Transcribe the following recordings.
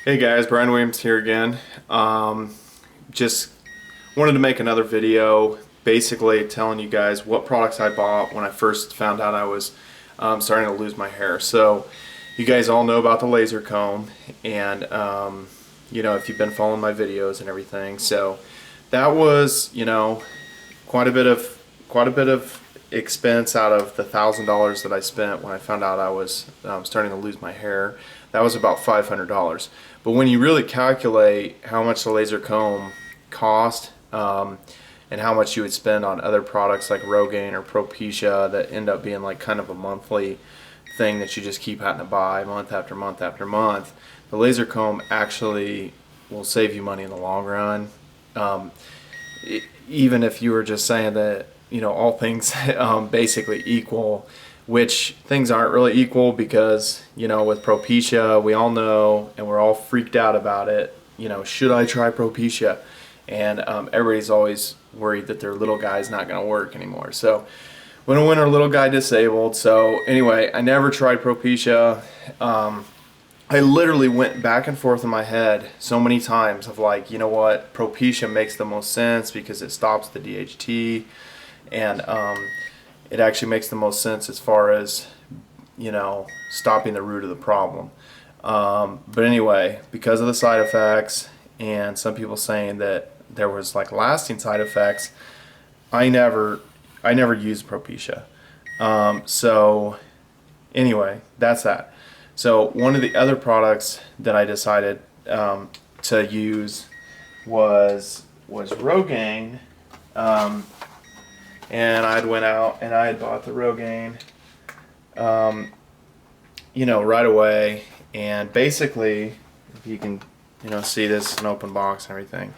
Hey guys, Brian Williams here again. Just wanted to make another video basically telling you guys what products I bought when I first found out I was starting to lose my hair. So you guys all know about the laser comb, and you know, if you've been following my videos and everything. So that was, you know, quite a bit of expense out of the $1,000 that I spent when I found out I was starting to lose my hair. That was about $500. But when you really calculate how much the laser comb cost and how much you would spend on other products like Rogaine or Propecia that end up being like kind of a monthly thing that you just keep having to buy month after month after month, the laser comb actually will save you money in the long run. Even if you were just saying that, you know, all things basically equal, which things aren't really equal, because, you know, with Propecia, we all know and we're all freaked out about it, you know, should I try Propecia? And everybody's always worried that their little guy's not going to work anymore. So when I went our little guy disabled, so anyway, I never tried Propecia. I literally went back and forth in my head so many times of like, you know what, Propecia makes the most sense because it stops the DHT, and it actually makes the most sense as far as, you know, stopping the root of the problem. But anyway, because of the side effects and some people saying that there was like lasting side effects, I never used Propecia. So anyway, that's that. So one of the other products that I decided to use was Rogaine. And I went out and I had bought the Rogaine, you know, right away. And basically, if you can, you know, see this, an open box and everything.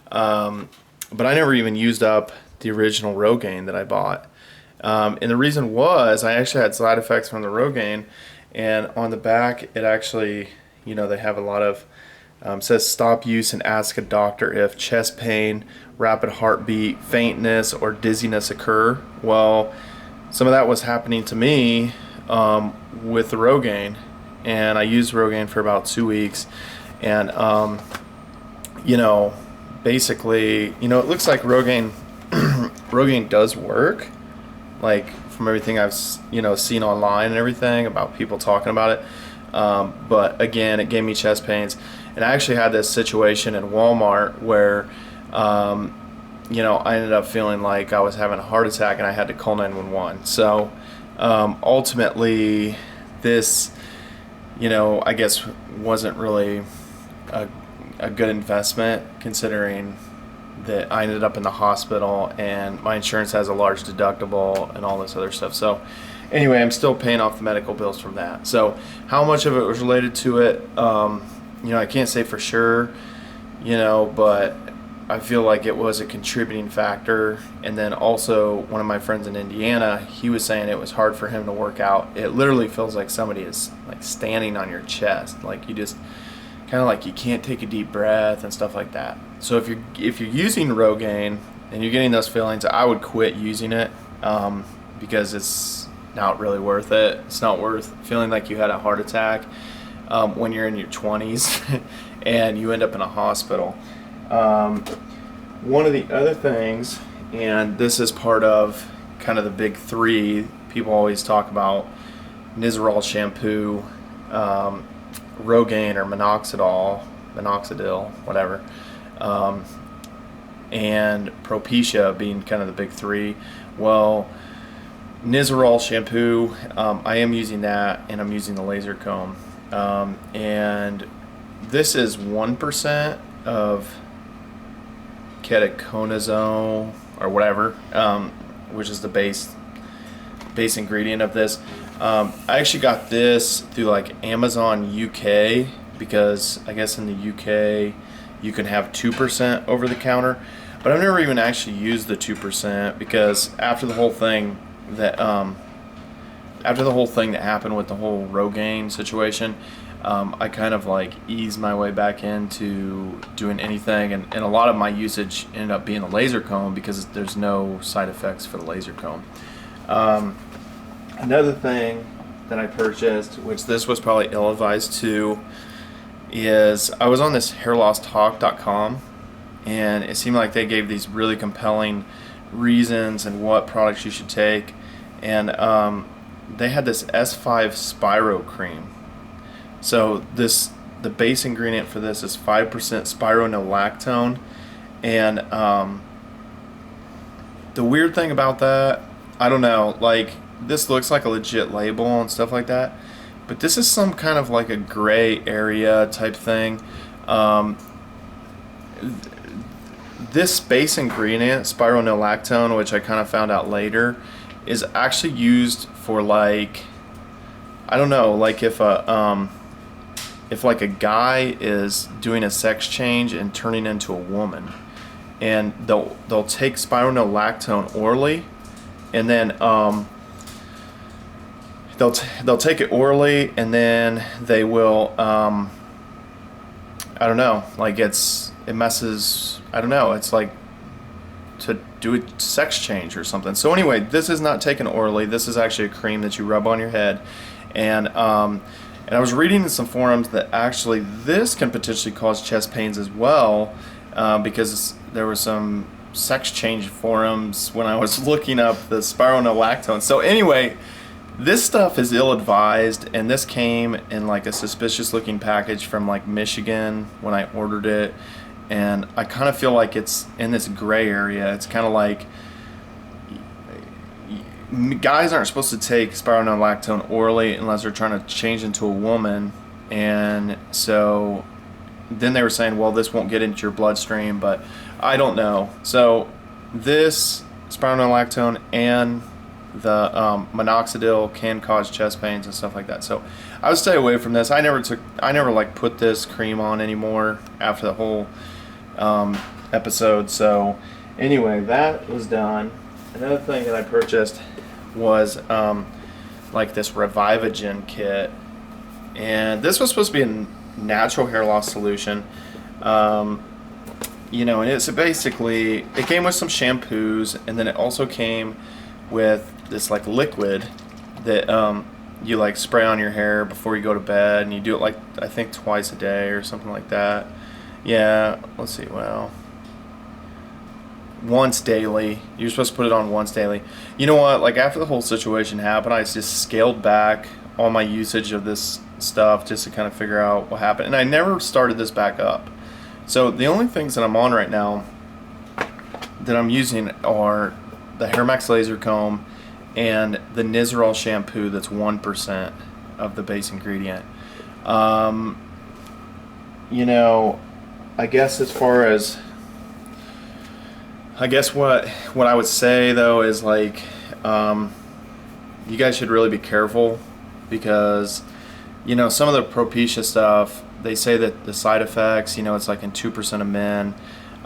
But I never even used up the original Rogaine that I bought. And the reason was I actually had side effects from the Rogaine. And on the back, it actually, you know, they have a lot of, says stop use and ask a doctor if chest pain, rapid heartbeat, faintness, or dizziness occur. Well, some of that was happening to me with the Rogaine, and I used Rogaine for about 2 weeks, and you know, basically, you know, it looks like Rogaine Rogaine does work, like from everything I've, you know, seen online and everything about people talking about it. But again, it gave me chest pains. And I actually had this situation in Walmart where, you know, I ended up feeling like I was having a heart attack and I had to call 911. So ultimately, this, you know, I guess wasn't really a good investment, considering that I ended up in the hospital and my insurance has a large deductible and all this other stuff. So anyway, I'm still paying off the medical bills from that. So how much of it was related to it, you know, I can't say for sure, you know, but I feel like it was a contributing factor. And then also, one of my friends in Indiana, he was saying it was hard for him to work out. It literally feels like somebody is like standing on your chest, like you just kind of like you can't take a deep breath and stuff like that. So if you're using Rogaine and you're getting those feelings, I would quit using it, because it's not really worth it. It's not worth feeling like you had a heart attack when you're in your 20s and you end up in a hospital. One of the other things, and this is part of kind of the big three people always talk about, Nizoral Shampoo, Rogaine or minoxidil, whatever, and Propecia being kind of the big three. Well, Nizoral Shampoo, I am using that, and I'm using the laser comb, and this is 1% of ketoconazole or whatever, which is the base ingredient of this. I actually got this through like Amazon UK, because I guess in the UK you can have 2% over the counter, but I've never even actually used the 2%, because after the whole thing that happened with the whole Rogaine situation, I kind of like eased my way back into doing anything, and a lot of my usage ended up being the laser comb, because there's no side effects for the laser comb. Another thing that I purchased, which this was probably ill-advised too, is I was on this hairlosstalk.com, and it seemed like they gave these really compelling reasons and what products you should take, and they had this S5 Spiro cream. So the base ingredient for this is 5% spironolactone, and the weird thing about that, I don't know, like, this looks like a legit label and stuff like that, but this is some kind of like a gray area type thing. This base ingredient, spironolactone, which I kind of found out later, is actually used for, like, I don't know, like if like a guy is doing a sex change and turning into a woman, and they'll take spironolactone orally, and then they'll take it orally, and then they will I don't know, like it messes, I don't know, it's like to do a sex change or something. So anyway, this is not taken orally. This is actually a cream that you rub on your head, and I was reading in some forums that actually this can potentially cause chest pains as well, because there were some sex change forums when I was looking up the spironolactone. So anyway, this stuff is ill-advised, and this came in like a suspicious looking package from like Michigan when I ordered it, and I kind of feel like it's in this gray area. It's kind of like guys aren't supposed to take spironolactone orally unless they're trying to change into a woman, and so then they were saying, well, this won't get into your bloodstream, but I don't know. So this spironolactone and the minoxidil can cause chest pains and stuff like that. So I would stay away from this. I never like put this cream on anymore after the whole episode. So anyway, that was done. Another thing that I purchased was like this Reviva Gin kit, and this was supposed to be a natural hair loss solution. You know, and it's basically, it came with some shampoos, and then it also came with this like liquid that you like spray on your hair before you go to bed, and you do it like I think twice a day or something like that. Yeah, let's see, well, once daily. You're supposed to put it on once daily. You know what, like after the whole situation happened, I just scaled back all my usage of this stuff just to kind of figure out what happened, and I never started this back up. So the only things that I'm on right now that I'm using are the Hairmax Lasercomb and the Nizoral Shampoo that's 1% of the base ingredient. You know, I guess as far as, I guess what I would say though is like, you guys should really be careful, because you know, some of the propecia stuff, they say that the side effects, you know, it's like in 2% of men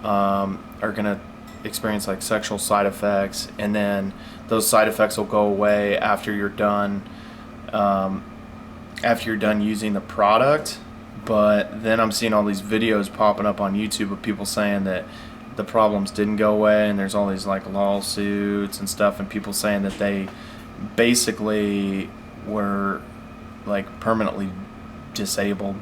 are gonna experience like sexual side effects, and then those side effects will go away after you're done using the product. But then I'm seeing all these videos popping up on YouTube of people saying that the problems didn't go away, and there's all these like lawsuits and stuff, and people saying that they basically were like permanently disabled.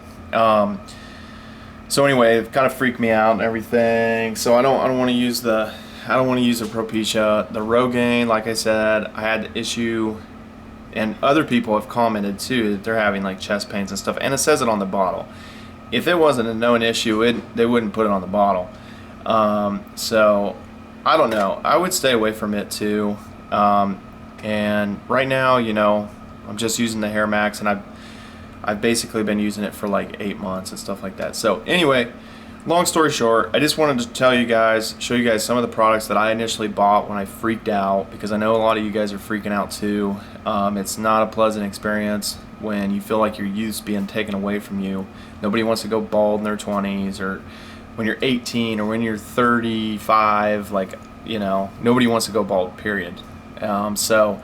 So anyway, it kind of freaked me out and everything. So I don't want to use the propecia. The Rogaine, like I said, I had the issue, and other people have commented too that they're having like chest pains and stuff, and it says it on the bottle. If it wasn't a known issue, they wouldn't put it on the bottle. So I don't know. I would stay away from it too. And right now, you know, I'm just using the Hairmax, and I've basically been using it for like 8 months and stuff like that. So anyway, long story short, I just wanted to tell you guys, show you guys some of the products that I initially bought when I freaked out, because I know a lot of you guys are freaking out too. It's not a pleasant experience when you feel like your youth's being taken away from you. Nobody wants to go bald in their 20s, or when you're 18, or when you're 35, like, you know, nobody wants to go bald, period. So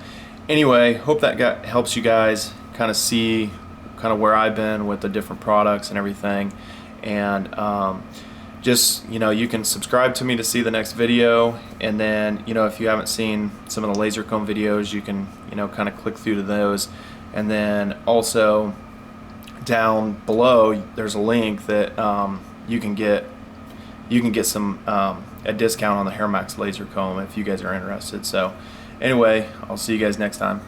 anyway, hope that helps you guys kind of see kind of where I've been with the different products and everything. And just, you know, you can subscribe to me to see the next video, and then, you know, if you haven't seen some of the Lasercomb videos, you can, you know, kind of click through to those. And then also, down below there's a link that you can get some a discount on the Hairmax Lasercomb if you guys are interested. So anyway, I'll see you guys next time.